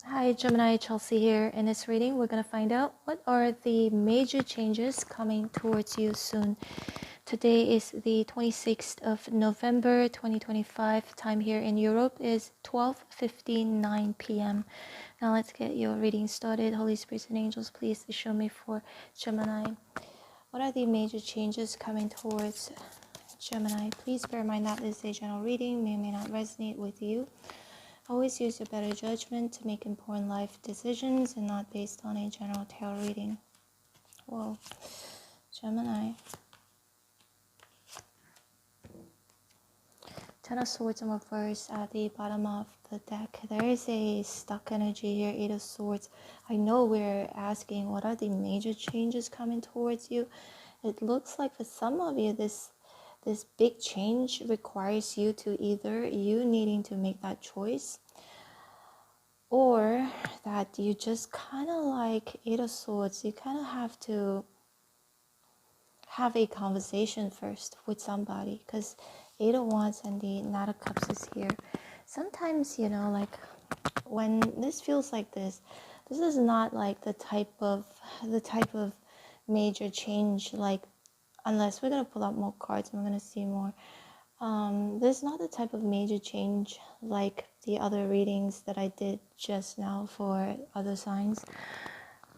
Hi Gemini, Chelsea here. In this reading, we're going to find out what are the major changes coming towards you soon. Today is the 26th of November 2025. Time here in Europe is 12:59 p.m. Now let's get your reading started. Holy Spirits and Angels, please show me for Gemini. What are the major changes coming towards Gemini? Please bear in mind that this is a general reading, may or may not resonate with you. Always use your better judgment to make important life decisions and not based on a general tarot reading. Whoa, Gemini. Ten of Swords in reverse at the bottom of the deck. There is a stuck energy here, Eight of Swords. I know we're asking what are the major changes coming towards you. It looks like for some of you this big change requires you to either you needing to make that choice, or that you just kind of like Eight of Swords, you kind of have to have a conversation first with somebody, because Eight of Wands and the Knight of Cups is here. Sometimes, like when this feels like this is not like the type of major change, like unless we're going to pull out more cards and we're going to see more. This is not the type of major change like the other readings that I did just now for other signs,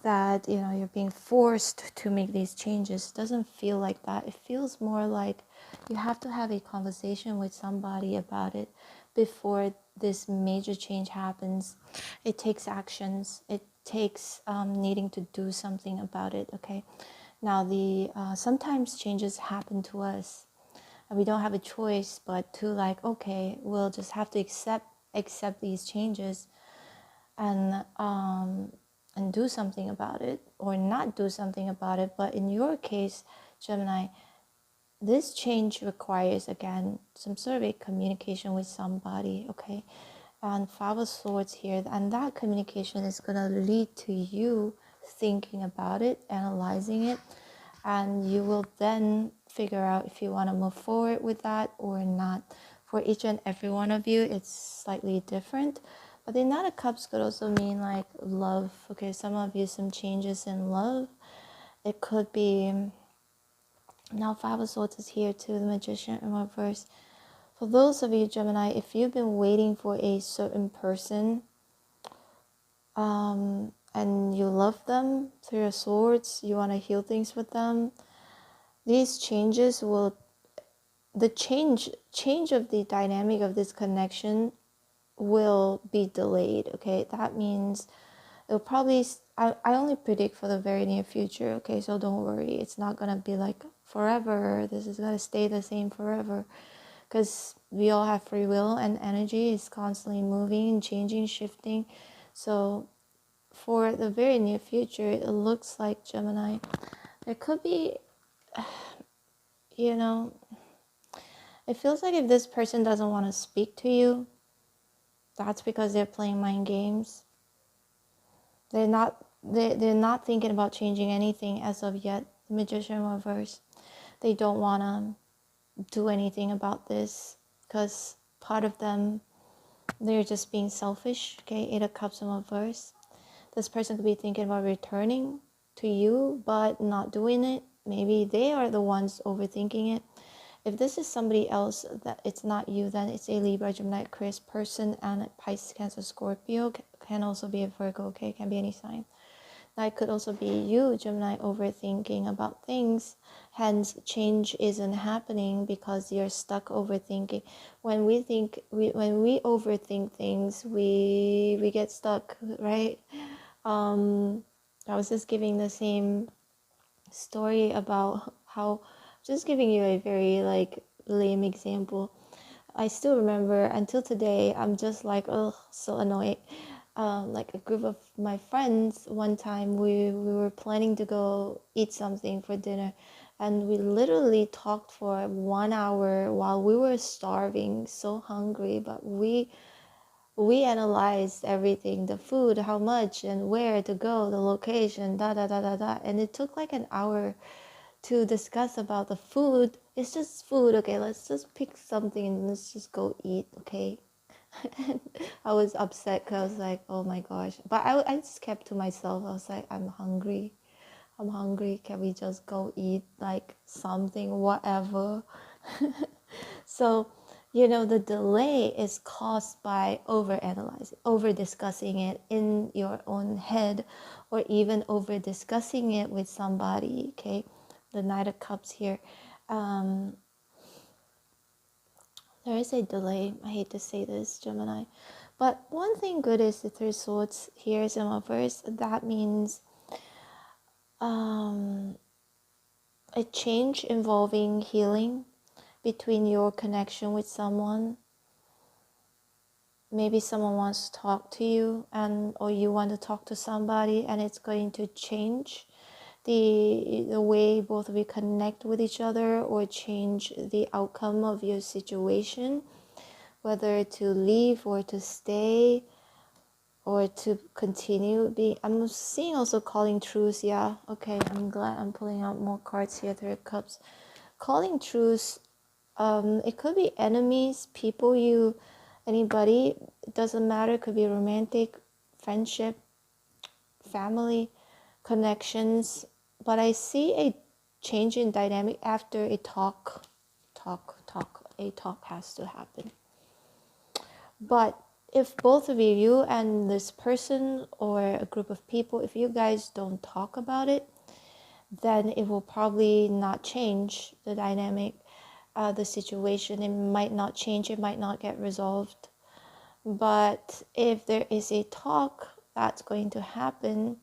that you're being forced to make these changes. It doesn't feel like that. It feels more like you have to have a conversation with somebody about it before this major change happens. It takes actions. It takes needing to do something about it. Okay, now the sometimes changes happen to us and we don't have a choice but to okay, we'll just have to accept these changes and do something about it, or not do something about it. But in your case, Gemini, this change requires, again, some sort of a communication with somebody, okay? And Five of Swords here, and that communication is going to lead to you thinking about it, analyzing it, and you will then figure out if you want to move forward with that or not. For each and every one of you, it's slightly different. But the Knight of Cups could also mean like love. Okay, some of you, some changes in love. It could be, now Five of Swords is here too, the Magician in reverse. For those of you, Gemini, if you've been waiting for a certain person, and you love them, Three of Swords, you want to heal things with them, these changes will, the change of the dynamic of this connection will be delayed. Okay, that means it'll probably, I only predict for the very near future. Okay, so don't worry, it's not gonna be like forever, this is gonna stay the same forever, because we all have free will and energy is constantly moving, changing, shifting. So for the very near future, it looks like, Gemini, there could be, it feels like if this person doesn't want to speak to you, that's because they're playing mind games. They're not thinking about changing anything as of yet. The Magician reverse. They don't want to do anything about this because part of them, they're just being selfish. Okay, Eight of Cups in reverse. This person could be thinking about returning to you but not doing it. Maybe they are the ones overthinking it. If this is somebody else, that it's not you, then it's a Libra, Gemini, Aquarius person, and Pisces, Cancer, Scorpio. Can also be a Virgo, okay? Can be any sign. That could also be you, Gemini, overthinking about things. Hence, change isn't happening because you're stuck overthinking. When we overthink things, we get stuck, right? I was just giving the same story about how, just giving you a very lame example. I still remember until today, I'm just so annoyed. Like a group of my friends, one time we were planning to go eat something for dinner, and we literally talked for 1 hour while we were starving, so hungry, but we analyzed everything, the food, how much and where to go, the location, and it took like an hour to discuss about the food. It's just food, okay, let's just pick something and let's just go eat, okay? And I was upset because I was like, oh my gosh. But I just kept to myself. I was like, I'm hungry. I'm hungry. Can we just go eat like something, whatever? So, the delay is caused by overanalyzing, over discussing it in your own head, or even over discussing it with somebody. Okay, the Knight of Cups here. There is a delay. I hate to say this, Gemini. But one thing good is the Three Swords here is in reverse. That means a change involving healing between your connection with someone. Maybe someone wants to talk to you, or you want to talk to somebody, and it's going to change the way both of you connect with each other, or change the outcome of your situation, whether to leave or to stay or to continue being. I'm seeing also calling truce. Yeah, okay, I'm glad I'm pulling out more cards here. Three of Cups, calling truce. It could be enemies, people anybody, it doesn't matter. It could be romantic, friendship, family, connections. But I see a change in dynamic after a talk. A talk has to happen. But if both of you and this person or a group of people, if you guys don't talk about it, then it will probably not change the dynamic, the situation. It might not change, it might not get resolved. But if there is a talk that's going to happen,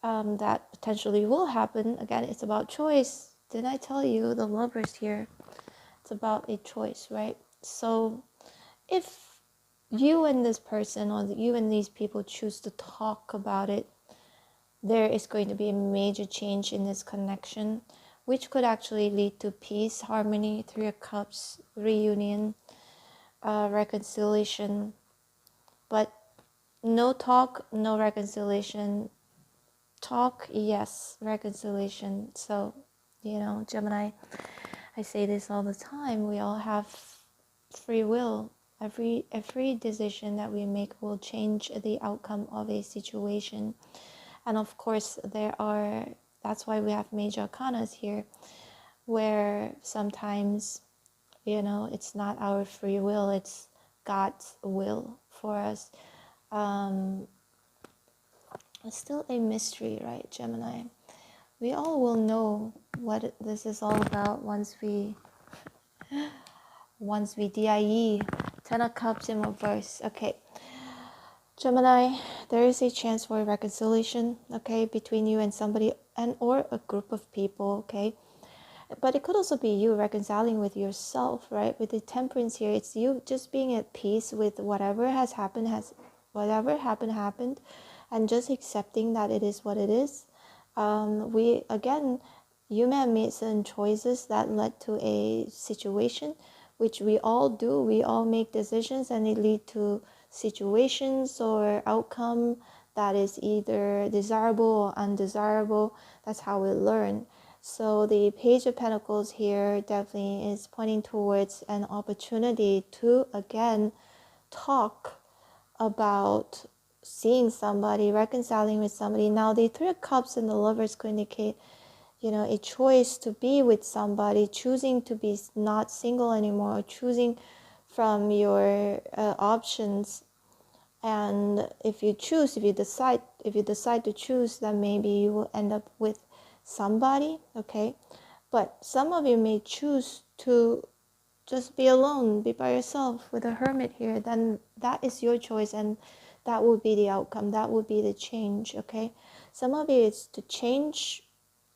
that potentially will happen, again, it's about choice. Didn't I tell you, the Lovers here? It's about a choice, right? So if you and this person, or you and these people, choose to talk about it, there is going to be a major change in this connection, which could actually lead to peace, harmony, Three of Cups, reunion, reconciliation. But no talk, no reconciliation. Talk, yes, reconciliation. So, Gemini, I say this all the time, we all have free will. Every decision that we make will change the outcome of a situation. And of course, that's why we have major arcanas here, where sometimes, it's not our free will, it's God's will for us. It's still a mystery, right, Gemini? We all will know what this is all about once we DIE. Ten of Cups in reverse. Okay, Gemini, there is a chance for reconciliation, okay, between you and somebody, or a group of people, okay? But it could also be you reconciling with yourself, right? With the Temperance here, it's you just being at peace with whatever happened, and just accepting that it is what it is. You may have made certain choices that led to a situation, which we all do. We all make decisions, and it lead to situations or outcome that is either desirable or undesirable. That's how we learn. So the Page of Pentacles here definitely is pointing towards an opportunity to again talk about seeing somebody, reconciling with somebody. Now the Three of Cups and the Lovers could indicate, a choice to be with somebody, choosing to be not single anymore, choosing from your options. And if you decide to choose, then maybe you will end up with somebody, okay? But some of you may choose to just be alone, be by yourself with a Hermit here. Then that is your choice, and that will be the outcome, that will be the change, okay? Some of you, it's to change,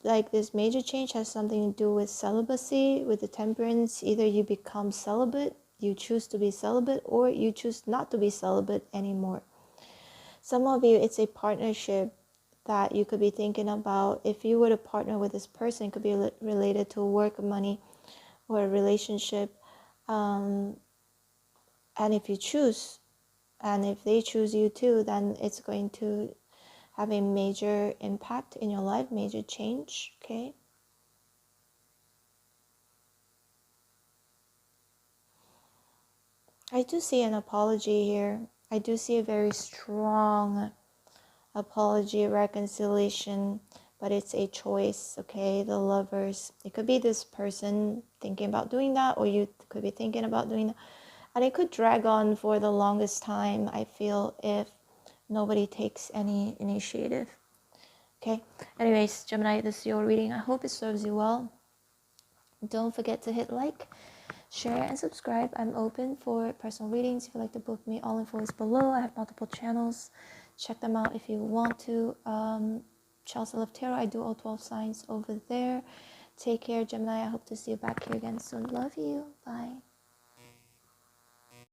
like this major change has something to do with celibacy, with the Temperance. Either you become celibate, you choose to be celibate, or you choose not to be celibate anymore. Some of you, it's a partnership that you could be thinking about. If you were to partner with this person, it could be related to work, money, or a relationship. And if you choose, and if they choose you too, then it's going to have a major impact in your life, major change, okay? I do see an apology here. I do see a very strong apology, reconciliation, but it's a choice, okay? The Lovers. It could be this person thinking about doing that, or you could be thinking about doing that. And it could drag on for the longest time, I feel, if nobody takes any initiative. Okay? Anyways, Gemini, this is your reading. I hope it serves you well. Don't forget to hit like, share, and subscribe. I'm open for personal readings. If you'd like to book me, all info is below. I have multiple channels. Check them out if you want to. Chelsea Love Tarot, I do all 12 signs over there. Take care, Gemini. I hope to see you back here again soon. Love you. Bye.